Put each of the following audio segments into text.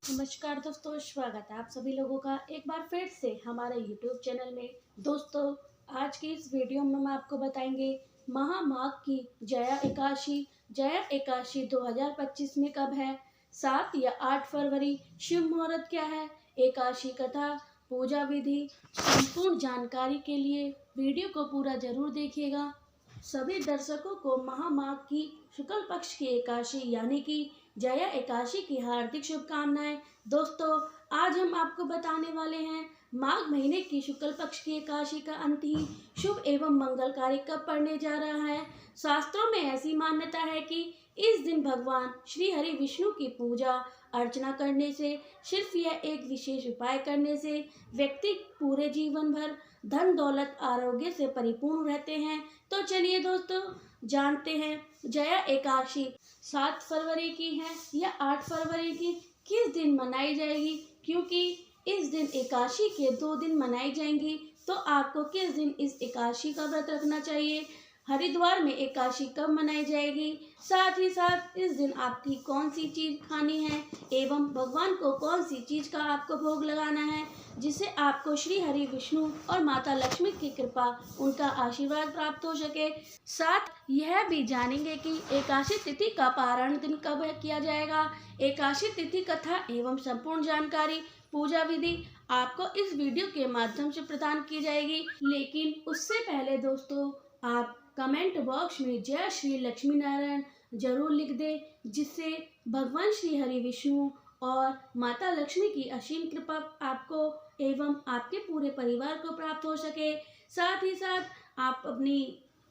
नमस्कार दोस्तों, स्वागत है आप सभी लोगों का एक बार फिर से हमारे YouTube चैनल में। दोस्तों, आज की इस वीडियो में हम आपको बताएंगे महामाघ की जया एकादशी। जया एकादशी 2025 में कब है, 7 या 8 फरवरी, शुभ मुहूर्त क्या है, एकादशी कथा, पूजा विधि, संपूर्ण जानकारी के लिए वीडियो को पूरा जरूर देखिएगा। सभी दर्शकों को महामाघ की शुक्ल पक्ष की एकादशी यानी कि जया एकादशी की हार्दिक शुभकामनाएं। दोस्तों, आज हम आपको बताने वाले हैं माघ महीने की शुक्ल पक्ष की एकादशी का अंत ही शुभ एवं मंगलकारी कब पड़ने जा रहा है। शास्त्रों में ऐसी मान्यता है कि इस दिन भगवान श्री हरि विष्णु की पूजा अर्चना करने से, सिर्फ यह एक विशेष उपाय करने से व्यक्ति पूरे जीवन भर धन दौलत आरोग्य से परिपूर्ण रहते हैं। तो चलिए दोस्तों, जानते हैं जया एकादशी 7 फरवरी की है या 8 फरवरी की किस दिन मनाई जाएगी। क्योंकि इस दिन एकादशी के 2 दिन मनाई जाएंगी, तो आपको किस दिन इस एकादशी का व्रत रखना चाहिए, हरिद्वार में एकादशी कब मनाई जाएगी, साथ ही साथ इस दिन आपकी कौन सी चीज़ खानी है एवं भगवान को कौन सी चीज़ का आपको भोग लगाना है, जिससे आपको श्री हरि विष्णु और माता लक्ष्मी की कृपा, उनका आशीर्वाद प्राप्त हो सके। साथ यह भी जानेंगे कि एकादशी तिथि का पारण दिन कब किया जाएगा, एकादशी तिथि कथा एवं संपूर्ण जानकारी, पूजा विधि आपको इस वीडियो के माध्यम से प्रदान की जाएगी। लेकिन उससे पहले दोस्तों, आप कमेंट बॉक्स में जय श्री लक्ष्मी नारायण जरूर लिख दें, जिससे भगवान श्री हरि विष्णु और माता लक्ष्मी की असीम कृपा आपको एवं आपके पूरे परिवार को प्राप्त हो सके। साथ ही साथ आप अपनी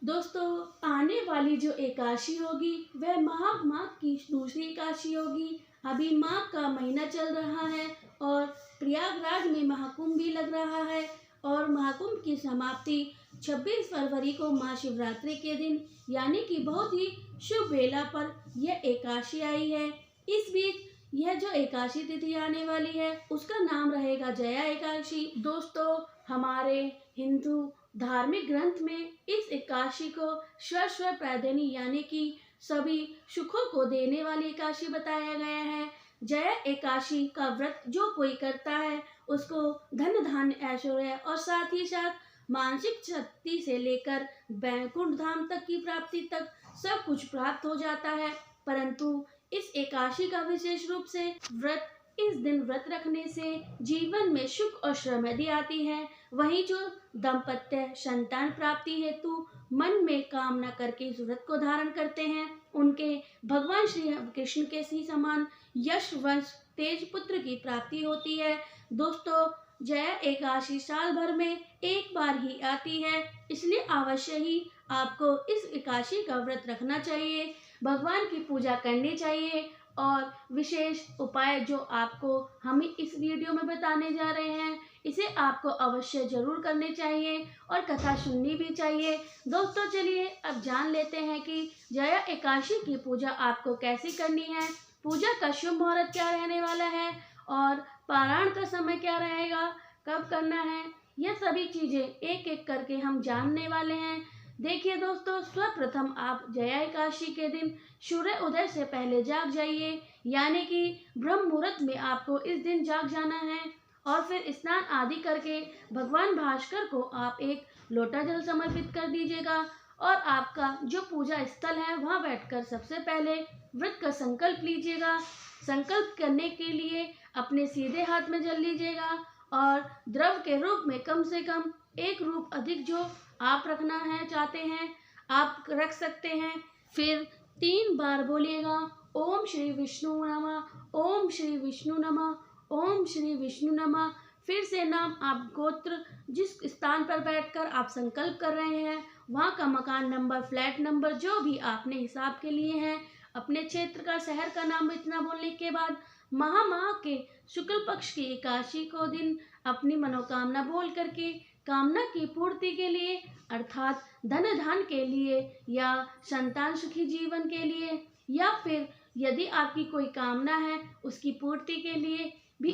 दोस्तों, आने वाली जो एकादशी होगी वह माघ की दूसरी एकादशी होगी। अभी माघ का महीना चल रहा है और प्रयागराज में महाकुंभ भी लग रहा है और महाकुंभ की समाप्ति 26 फरवरी को महाशिवरात्रि के दिन यानी कि बहुत ही शुभ बेला पर यह एकादशी आई है। इस बीच यह जो एकादशी तिथि आने वाली है उसका नाम रहेगा जया एकादशी। दोस्तों, हमारे हिंदू धार्मिक ग्रंथ में इस एकादशी को स्व प्रदायिनी यानी कि सभी सुखों को देने वाली एकादशी बताया गया है। जया एकादशी का व्रत जो कोई करता है उसको धन धान्य ऐश्वर्य और साथ ही साथ मानसिक शक्ति से लेकर बैकुंठ धाम तक की प्राप्ति तक सब कुछ प्राप्त हो जाता है। परंतु इस एकादशी का विशेष रूप से व्रत, इस दिन व्रत रखने से जीवन में सुख और समृद्धि आती है। वहीं जो दंपत्य संतान प्राप्ति हेतु मन में कामना करके इस व्रत को धारण करते हैं, उनके भगवान श्री कृष्ण के सी समान यश वंश तेज पुत्र की प्राप्ति होती है। दोस्तों, जया एकादशी साल भर में एक बार ही आती है, इसलिए अवश्य ही आपको इस एकादशी का व्रत रखना चाहिए, भगवान की पूजा करनी चाहिए और विशेष उपाय जो आपको हम इस वीडियो में बताने जा रहे हैं इसे आपको अवश्य जरूर करने चाहिए और कथा सुननी भी चाहिए। दोस्तों, चलिए अब जान लेते हैं कि जया एकादशी की पूजा आपको कैसे करनी है, पूजा का शुभ मुहूर्त क्या रहने वाला है और पारायण का समय क्या रहेगा, कब करना है, यह सभी चीजें एक एक करके हम जानने वाले हैं। देखिए दोस्तों, सर्वप्रथम आप जया एकादशी के दिन सूर्य उदय से पहले जाग जाइए, यानी कि ब्रह्म मुहूर्त में आपको इस दिन जाग जाना है और फिर स्नान आदि करके भगवान भास्कर को आप एक लोटा जल समर्पित कर दीजिएगा और आपका जो पूजा स्थल है वहां बैठकर सबसे पहले व्रत का संकल्प लीजिएगा। संकल्प करने के लिए अपने सीधे हाथ में जल लीजिएगा और द्रव के रूप में कम से कम एक रूप अधिक जो आप रखना है चाहते हैं आप रख सकते हैं। फिर 3 बार बोलिएगा ओम श्री विष्णु नमः, ओम श्री विष्णु नमः, ओम श्री विष्णु नमः। फिर से नाम, आप गोत्र, जिस स्थान पर बैठकर आप संकल्प कर रहे हैं वहाँ का मकान नंबर, फ्लैट नंबर जो भी आपने हिसाब के लिए हैं, अपने क्षेत्र का, शहर का नाम इतना बोलने के बाद महामाघ के शुक्ल पक्ष की एकादशी को दिन अपनी मनोकामना बोल करके कामना की पूर्ति के लिए अर्थात धन धान के लिए या संतान सुखी जीवन के लिए या फिर यदि आपकी कोई कामना है उसकी पूर्ति के लिए भी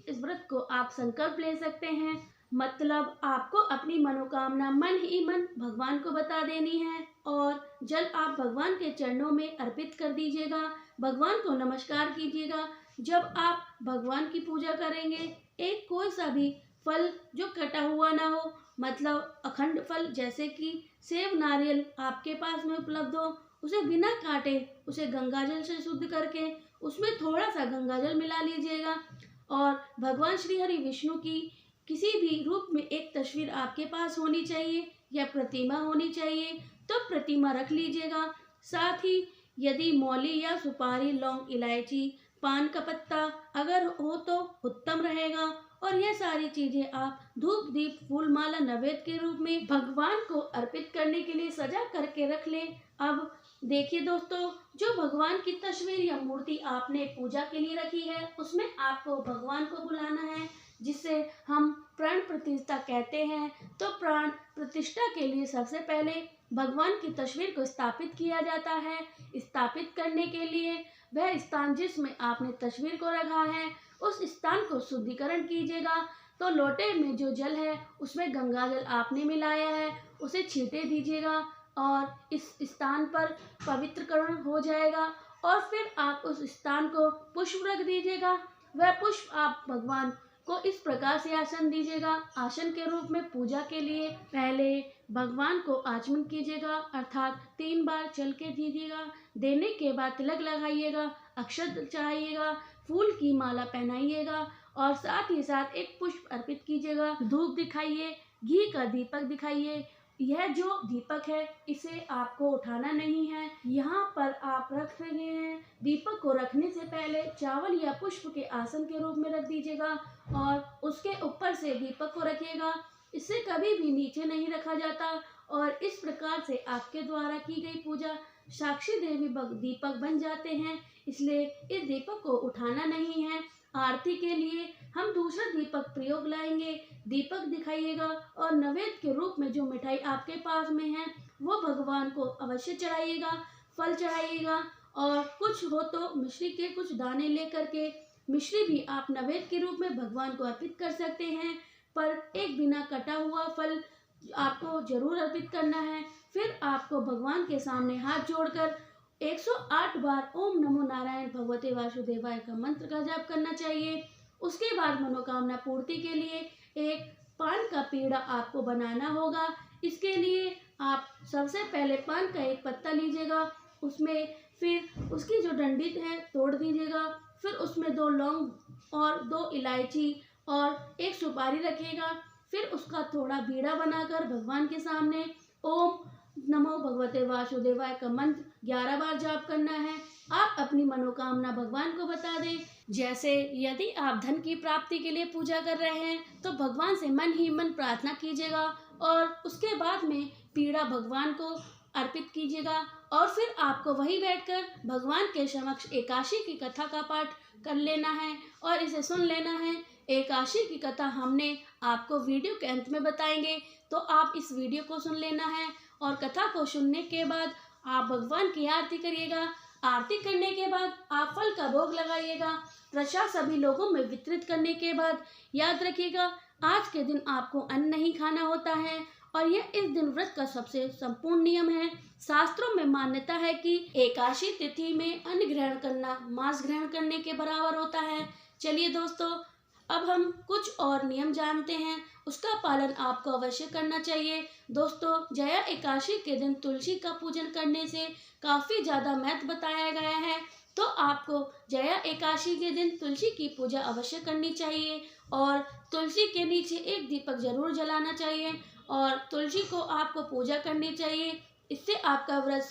इस व्रत को आप संकल्प ले सकते हैं। मतलब आपको अपनी मनोकामना मन ही मन भगवान को बता देनी है और जल आप भगवान के चरणों में अर्पित कर दीजिएगा, भगवान को नमस्कार कीजिएगा। जब आप भगवान की पूजा करेंगे, एक कोई सा भी फल जो कटा हुआ ना हो, मतलब अखंड फल जैसे कि सेब, नारियल आपके पास में उपलब्ध हो, उसे बिना काटे उसे गंगाजल से शुद्ध करके उसमें थोड़ा सा गंगाजल मिला लीजिएगा। और भगवान श्री हरि विष्णु की किसी भी रूप में एक तस्वीर आपके पास होनी चाहिए या प्रतिमा होनी चाहिए, तो प्रतिमा रख लीजिएगा। साथ ही यदि मौली या सुपारी, लौंग, इलायची, पान का पत्ता अगर हो तो उत्तम रहेगा। और यह सारी चीजें आप धूप, दीप, फूल माला नैवेद्य के रूप में भगवान को अर्पित करने के लिए सजा करके रख लें। अब देखिए दोस्तों, जो भगवान की तस्वीर या मूर्ति आपने पूजा के लिए रखी है, उसमें आपको भगवान को बुलाना है, जिसे हम प्राण प्रतिष्ठा कहते हैं। तो प्राण प्रतिष्ठा के लिए सबसे पहले भगवान की तस्वीर को स्थापित किया जाता है। स्थापित करने के लिए वह स्थान जिसमें आपने तस्वीर को रखा है, उस स्थान को शुद्धिकरण कीजिएगा। तो लोटे में जो जल है उसमें गंगा जल आपने मिलाया है, उसे छींटे दीजिएगा और इस स्थान पर पवित्रकरण हो जाएगा। और फिर आप उस स्थान को पुष्प रख दीजिएगा। वह पुष्प आप भगवान को इस प्रकार से आसन दीजिएगा। आसन के रूप में पूजा के लिए पहले भगवान को आचमन कीजिएगा, अर्थात 3 बार चल के दीजिएगा। देने के बाद तिलक लगाइएगा, अक्षत चढ़ाइएगा, फूल की माला पहनाइएगा और साथ ही साथ एक पुष्प अर्पित कीजिएगा। धूप दिखाइए, घी का दीपक दिखाइए। यह जो दीपक है इसे आपको उठाना नहीं है, यहाँ पर आप रख रहे हैं। दीपक को रखने से पहले चावल या पुष्प के आसन के रूप में रख दीजिएगा और उसके ऊपर से दीपक को रखिएगा। इसे कभी भी नीचे नहीं रखा जाता और इस प्रकार से आपके द्वारा की गई पूजा साक्षी देवी दीपक बन जाते हैं। इसलिए इस दीपक को उठाना नहीं है। आरती के लिए हम दूसरा दीपक प्रयोग लाएंगे। दीपक दिखाइएगा और नैवेद्य के रूप में जो मिठाई आपके पास में है वो भगवान को अवश्य चढ़ाइएगा, फल चढ़ाइएगा और कुछ हो तो मिश्री के कुछ दाने लेकर के मिश्री भी आप नैवेद्य के रूप में भगवान को अर्पित कर सकते हैं। पर एक बिना कटा हुआ फल आपको जरूर अर्पित करना है। फिर आपको भगवान के सामने हाथ जोड़कर 108 बार ओम नमो नारायण भगवते वासुदेवाय का मंत्र का जाप करना चाहिए। उसके बाद मनोकामना पूर्ति के लिए एक पान का पेड़ा आपको बनाना होगा। इसके लिए आप सबसे पहले पान का एक पत्ता लीजिएगा, उसमें फिर उसकी जो डंडी है तोड़ दीजिएगा। फिर उसमें 2 लौंग और 2 इलायची और एक सुपारी रखिएगा। फिर उसका थोड़ा बीड़ा बनाकर भगवान के सामने ओम नमो भगवते वासुदेवाय का मंत्र 11 बार जाप करना है। आप अपनी मनोकामना भगवान को बता दें। जैसे यदि आप धन की प्राप्ति के लिए पूजा कर रहे हैं तो भगवान से मन ही मन प्रार्थना कीजिएगा और उसके बाद में पीड़ा भगवान को अर्पित कीजिएगा। और फिर आपको वहीं बैठकर भगवान के समक्ष एकादशी की कथा का पाठ कर लेना है और इसे सुन लेना है। एकादशी की कथा हमने आपको वीडियो के अंत में बताएंगे, तो आप इस वीडियो को सुन लेना है और कथा को सुनने के बाद आप भगवान की आरती करिएगा। आरती करने के बाद आप फल का भोग लगाइएगा। प्रसाद सभी लोगों में वितरित करने के बाद याद रखिएगा, आज के दिन आपको अन्न नहीं खाना होता है और यह इस दिन व्रत का सबसे संपूर्ण नियम है। शास्त्रों में मान्यता है कि एकादशी तिथि में अन्न ग्रहण करना मांस ग्रहण करने के बराबर होता है। चलिए दोस्तों, अब हम कुछ और नियम जानते हैं, उसका पालन आपको अवश्य करना चाहिए। दोस्तों, जया एकादशी के दिन तुलसी का पूजन करने से काफ़ी ज़्यादा महत्व बताया गया है, तो आपको जया एकादशी के दिन तुलसी की पूजा अवश्य करनी चाहिए और तुलसी के नीचे एक दीपक जरूर जलाना चाहिए और तुलसी को आपको पूजा करनी चाहिए। इससे आपका व्रत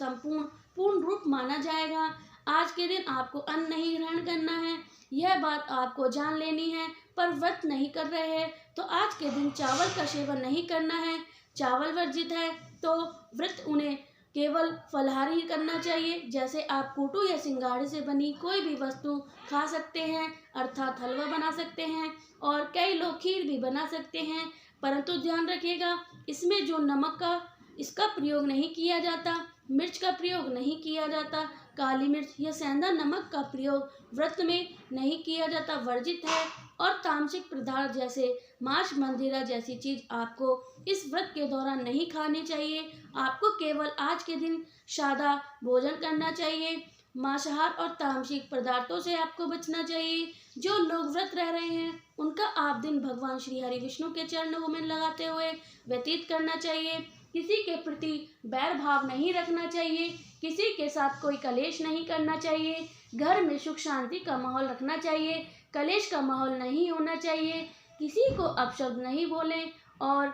पूर्ण रूप माना जाएगा। आज के दिन आपको अन्न नहीं ग्रहण करना है, यह बात आपको जान लेनी है। पर व्रत नहीं कर रहे हैं तो आज के दिन चावल का सेवन नहीं करना है। चावल वर्जित है तो व्रत उन्हें केवल फलाहार ही करना चाहिए। जैसे आप कूटू या सिंगाड़े से बनी कोई भी वस्तु खा सकते हैं, अर्थात हलवा बना सकते हैं और कई लोग खीर भी बना सकते हैं। परंतु ध्यान रखिएगा, इसमें जो नमक का इसका प्रयोग नहीं किया जाता, मिर्च का प्रयोग नहीं किया जाता, काली मिर्च या सेंधा नमक का प्रयोग व्रत में नहीं किया जाता, वर्जित है। और तामसिक पदार्थ जैसे मांस, मंदिरा जैसी चीज आपको इस व्रत के दौरान नहीं खानी चाहिए। आपको केवल आज के दिन सादा भोजन करना चाहिए मांसाहार और तामसिक पदार्थों से आपको बचना चाहिए। जो लोग व्रत रह रहे हैं उनका आप दिन भगवान श्री हरि विष्णु के चरणों में लगाते हुए व्यतीत करना चाहिए। किसी के प्रति बैर भाव नहीं रखना चाहिए, किसी के साथ कोई कलेश नहीं करना चाहिए, घर में सुख शांति का माहौल रखना चाहिए, कलेश का माहौल नहीं होना चाहिए, किसी को अपशब्द नहीं बोलें और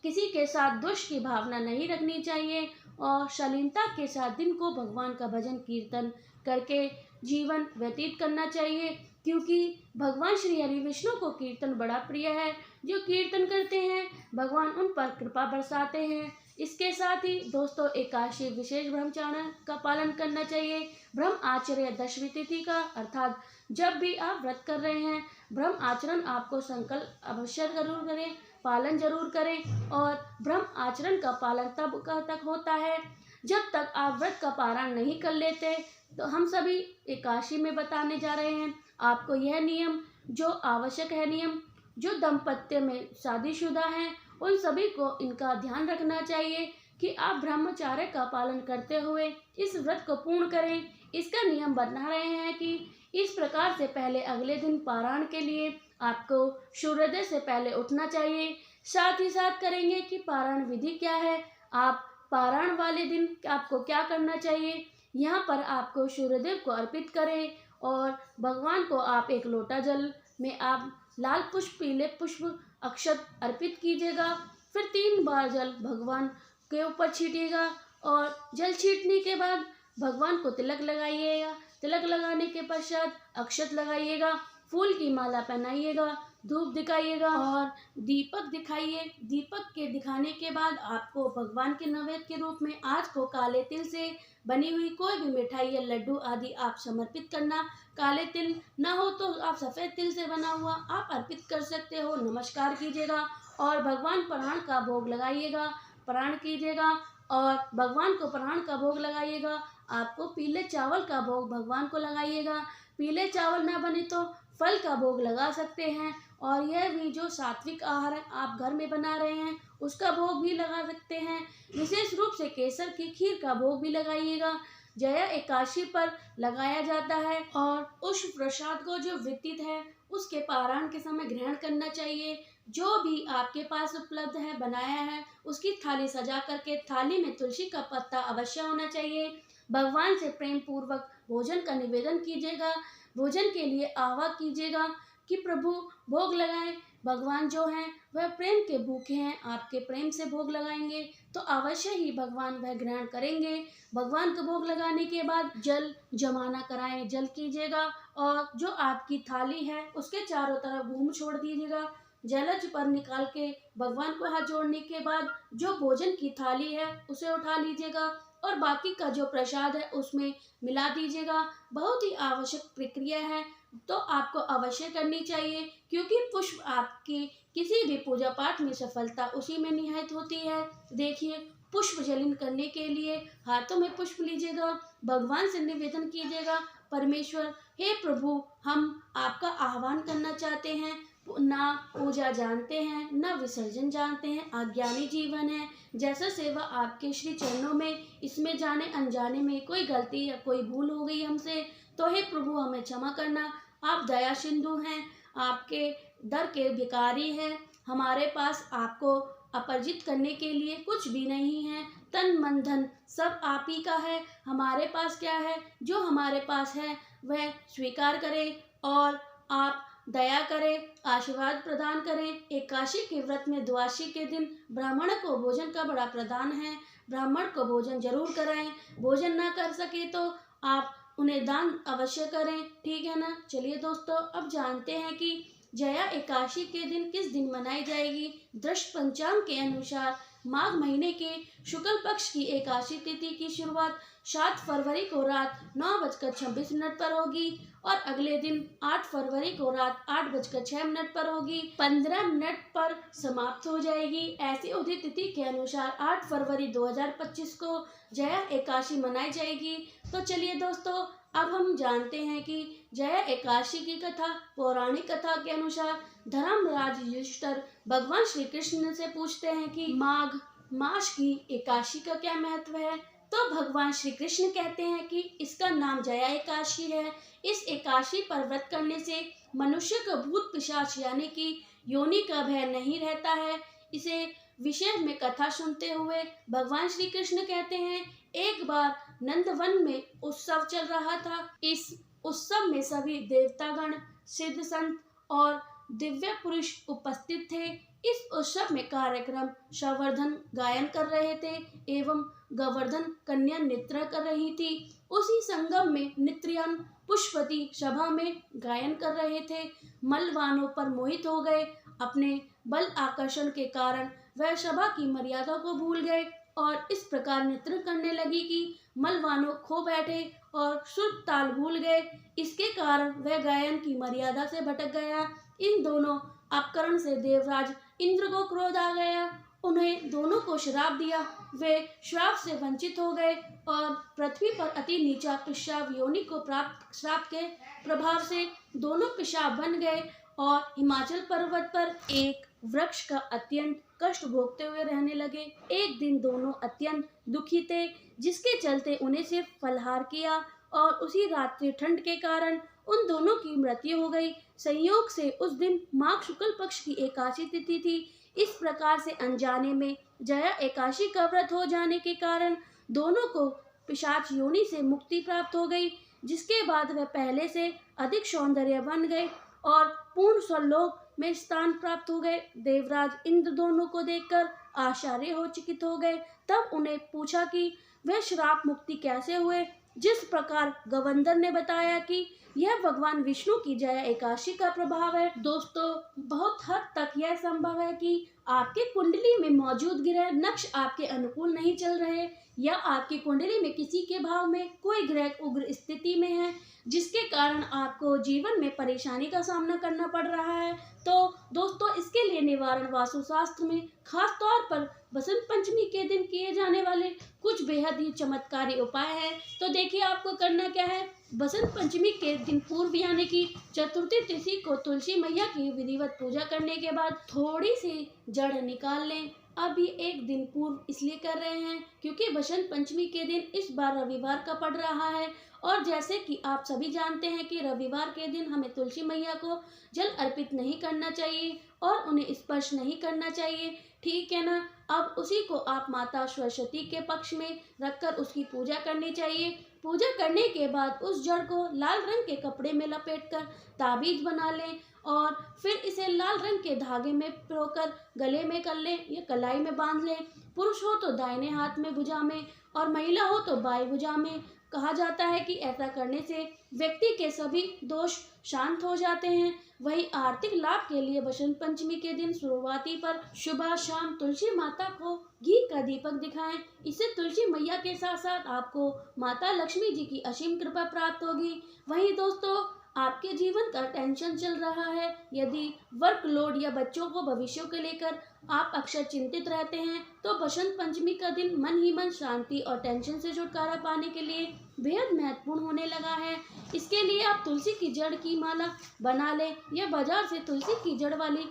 किसी के साथ द्वेष की भावना नहीं रखनी चाहिए और शालीनता के साथ दिन को भगवान का भजन कीर्तन करके जीवन व्यतीत करना चाहिए, क्योंकि भगवान श्री हरि विष्णु को कीर्तन बड़ा प्रिय है। जो कीर्तन करते हैं भगवान उन पर कृपा बरसाते हैं। इसके साथ ही दोस्तों एकादशी विशेष ब्रह्मचर्य का पालन करना चाहिए। ब्रह्म आचर्य दशमी तिथि का अर्थात जब भी आप व्रत कर रहे हैं ब्रह्म आचरण आपको संकल्प अवश्य जरूर करें, पालन जरूर करें। और ब्रह्म आचरण का पालन तक होता है जब तक आप व्रत का पारण नहीं कर लेते। तो हम सभी एकादशी में बताने जा रहे हैं आपको यह नियम, जो आवश्यक है नियम, जो दंपत्य में शादीशुदा हैं उन सभी को इनका ध्यान रखना चाहिए कि आप ब्रह्मचर्य का पालन करते हुए इस व्रत को पूर्ण करें। इसका नियम बना रहे हैं कि इस प्रकार से पहले अगले दिन पारायण के लिए आपको सूर्योदय से पहले उठना चाहिए। साथ ही साथ करेंगे कि पारायण विधि क्या है, आप पारायण वाले दिन आपको क्या करना चाहिए। यहाँ पर आपको सूर्यदेव को अर्पित करें और भगवान को आप एक लोटा जल में आप लाल पुष्प, पीले पुष्प, अक्षत अर्पित कीजिएगा। फिर 3 बार जल भगवान के ऊपर छीटिएगा और जल छीटने के बाद भगवान को तिलक लगाइएगा। तिलक लगाने के पश्चात अक्षत लगाइएगा, फूल की माला पहनाइएगा, धूप दिखाइएगा और दीपक दिखाइए। दीपक के दिखाने के बाद आपको भगवान के नैवेद्य के रूप में आज को काले तिल से बनी हुई कोई भी मिठाई या लड्डू आदि आप समर्पित करना। काले तिल ना हो तो आप सफ़ेद तिल से बना हुआ आप अर्पित कर सकते हो। नमस्कार कीजिएगा और भगवान प्राण का भोग लगाइएगा, प्राण कीजिएगा और भगवान को प्राण का भोग लगाइएगा। आपको पीले चावल का भोग भगवान को लगाइएगा। पीले चावल ना बने तो फल का भोग लगा सकते हैं और यह भी जो सात्विक आहार है आप घर में बना रहे हैं उसका भोग भी लगा सकते हैं। विशेष रूप से केसर की खीर का भोग भी लगाइएगा। जया एकादशी पर लगाया जाता है और उस प्रसाद को जो विदित है उसके पारायण के समय ग्रहण करना चाहिए। जो भी आपके पास उपलब्ध है बनाया है उसकी थाली सजा करके थाली में तुलसी का पत्ता अवश्य होना चाहिए। भगवान से प्रेम पूर्वक भोजन का निवेदन कीजिएगा। भोजन के लिए आह्वान कीजिएगा कि प्रभु भोग लगाएं। भगवान जो हैं वह प्रेम के भूखे हैं, आपके प्रेम से भोग लगाएंगे तो अवश्य ही भगवान वह ग्रहण करेंगे। भगवान को भोग लगाने के बाद जल जमाना कराएं, जल कीजिएगा और जो आपकी थाली है उसके चारों तरफ घूम छोड़ दीजिएगा। जलज पर निकाल के भगवान को हाथ जोड़ने के बाद जो भोजन की थाली है उसे उठा लीजिएगा और बाकी का जो प्रसाद है उसमें मिला दीजिएगा। बहुत ही आवश्यक प्रक्रिया है तो आपको अवश्य करनी चाहिए, क्योंकि पुष्प आपकी किसी भी पूजा पाठ में सफलता उसी में निहित होती है। देखिए, पुष्प जलन करने के लिए हाथों में पुष्प लीजिएगा, भगवान से निवेदन कीजिएगा, परमेश्वर हे प्रभु हम आपका आह्वान करना चाहते हैं, ना पूजा जानते हैं ना विसर्जन जानते हैं, अज्ञानी जीवन है। जैसा सेवा आपके श्री चरणों में इसमें जाने अनजाने में कोई गलती या कोई भूल हो गई हमसे तो हे प्रभु हमें क्षमा करना। आप दया सिंधु हैं, आपके दर के भिखारी हैं। हमारे पास आपको अपरिजित करने के लिए कुछ भी नहीं है। तन मन धन सब आप ही का है। हमारे पास क्या है, जो हमारे पास है वह स्वीकार करें और आप दया करें, आशीर्वाद प्रदान करें। एकादशी के व्रत में द्वादशी के दिन ब्राह्मण को भोजन का बड़ा प्रदान है। ब्राह्मण को भोजन जरूर कराएं। भोजन ना कर सके तो आप उन्हें दान अवश्य करें, ठीक है ना। चलिए दोस्तों, अब जानते हैं कि जया एकादशी के दिन किस दिन मनाई जाएगी। दृष्ट पंचांग के अनुसार माघ महीने के शुक्ल पक्ष की एकादशी तिथि की शुरुआत 7 फरवरी को रात 9:26 पर होगी और अगले दिन 8 फरवरी को रात 8:06 पर होगी, 15 मिनट पर समाप्त हो जाएगी। ऐसी उदित तिथि के अनुसार 8 फरवरी 2025 को जया एकादशी मनाई जाएगी। तो चलिए दोस्तों, अब हम जानते हैं कि जया एकादशी की कथा। पौराणिक कथा के अनुसार धर्मराज युधिष्ठिर भगवान श्री कृष्ण से पूछते हैं कि माघ मास की एकादशी का क्या महत्व है। तो भगवान श्री कृष्ण कहते हैं कि इसका नाम जया एकादशी है। इस एकादशी पर व्रत करने से मनुष्य को भूत पिशाच यानी कि योनि का भय नहीं रहता है। इसे विषय में कथा सुनते हुए भगवान श्री कृष्ण कहते हैं, एक बार नंदवन में उत्सव चल रहा था। इस उत्सव में सभी देवतागण, सिद्ध संत और दिव्य पुरुष उपस्थित थे। इस उत्सव में कार्यक्रम संवर्धन गायन कर रहे थे एवं गोवर्धन कन्या नृत्य कर रही थी। उसी संगम में नित्रियन पुष्पवती सभा में गायन कर रहे थे। मलवानों पर मोहित हो गए। अपने बल आकर्षण के कारण वह सभा की मर्यादा को भूल गए और इस प्रकार नृत्य करने लगी कि मलवानों खो बैठे और सुर ताल भूल गए। इसके कारण वह गायन की मर्यादा से भटक गया। इन दोनों अपकरण से देवराज इंद्र को क्रोध आ गया। उन्हें दोनों को श्राप दिया। वे श्राप से वंचित हो गए और पृथ्वी पर अति नीचा पिशाच योनि को प्राप्त श्राप के प्रभाव से दोनों पिशाच बन गए और हिमाचल पर्वत पर एक वृक्ष का अत्यंत कष्ट भोगते हुए रहने लगे। एक दिन दोनों अत्यंत दुखी थे, जिसके चलते उन्हें सिर्फ फलाहार किया और उसी रात्रि ठंड के कारण उन दोनों की मृत्यु हो गई। संयोग से उस दिन माघ शुक्ल पक्ष की एकादशी तिथि थी। इस प्रकार से अनजाने में जया एकादशी का व्रत हो जाने के कारण दोनों को पिशाच योनि से मुक्ति प्राप्त हो गई, जिसके बाद वह पहले से अधिक सौंदर्य बन गए और पूर्ण स्वलोक में स्थान प्राप्त हो गए। देवराज इंद्र दोनों को देखकर आश्चर्य हो चकित हो गए। तब उन्हें पूछा कि वे श्राप मुक्ति कैसे हुए। जिस प्रकार गवर्धन ने बताया कि यह भगवान विष्णु की जया एकादशी का प्रभाव है। दोस्तों, बहुत हद तक यह संभव है कि आपके कुंडली में मौजूद ग्रह नक्ष आपके अनुकूल नहीं चल रहे या आपकी कुंडली में किसी के भाव में कोई ग्रह उग्र स्थिति में है, जिसके कारण आपको जीवन में परेशानी का सामना करना पड़ रहा है। तो दोस्तों, इसके लिए निवारण वास्तुशास्त्र में खास तौर पर बसंत पंचमी के दिन किए जाने वाले कुछ बेहद ही चमत्कारी उपाय हैं। तो देखिए आपको करना क्या है। बसंत पंचमी के दिन पूर्व यानी कि चतुर्थी तिथि को तुलसी मैया की विधिवत पूजा करने के बाद थोड़ी सी जड़ निकाल लें। अब ये एक दिन पूर्व इसलिए कर रहे हैं क्योंकि बसंत पंचमी के दिन इस बार रविवार का पड़ रहा है और जैसे कि आप सभी जानते हैं कि रविवार के दिन हमें तुलसी मैया को जल अर्पित नहीं करना चाहिए और उन्हें स्पर्श नहीं करना चाहिए, ठीक है ना। अब उसी को आप माता सरस्वती के पक्ष में रखकर उसकी पूजा करनी चाहिए। पूजा करने के बाद उस जड़ को लाल रंग के कपड़े में लपेटकर ताबीज बना लें और फिर इसे लाल रंग के धागे में पिरोकर गले में कर लें या कलाई में बांध लें। पुरुष हो तो दाहिने हाथ में भुजा में और महिला हो तो बाएं भुजा में। कहा जाता है कि ऐसा करने से व्यक्ति के सभी दोष शांत हो जाते हैं। वही आर्थिक लाभ के लिए बसंत पंचमी के दिन शुरुआती पर सुबह शाम तुलसी माता को घी का दीपक दिखाएं। इससे तुलसी मैया के साथ साथ आपको माता लक्ष्मी जी की असीम कृपा प्राप्त होगी। वहीं दोस्तों, आपके जीवन का टेंशन चल रहा है, यदि वर्कलोड या बच्चों को भविष्य को लेकर आप अक्सर चिंतित रहते हैं, तो बसंत पंचमी का दिन मन ही मन शांति और टेंशन से छुटकारा पाने के लिए बेहद महत्वपूर्ण होने लगा है। इसके लिए आप तुलसी की जड़ की माला बना लें या बाजार से तुलसी की जड़ वाली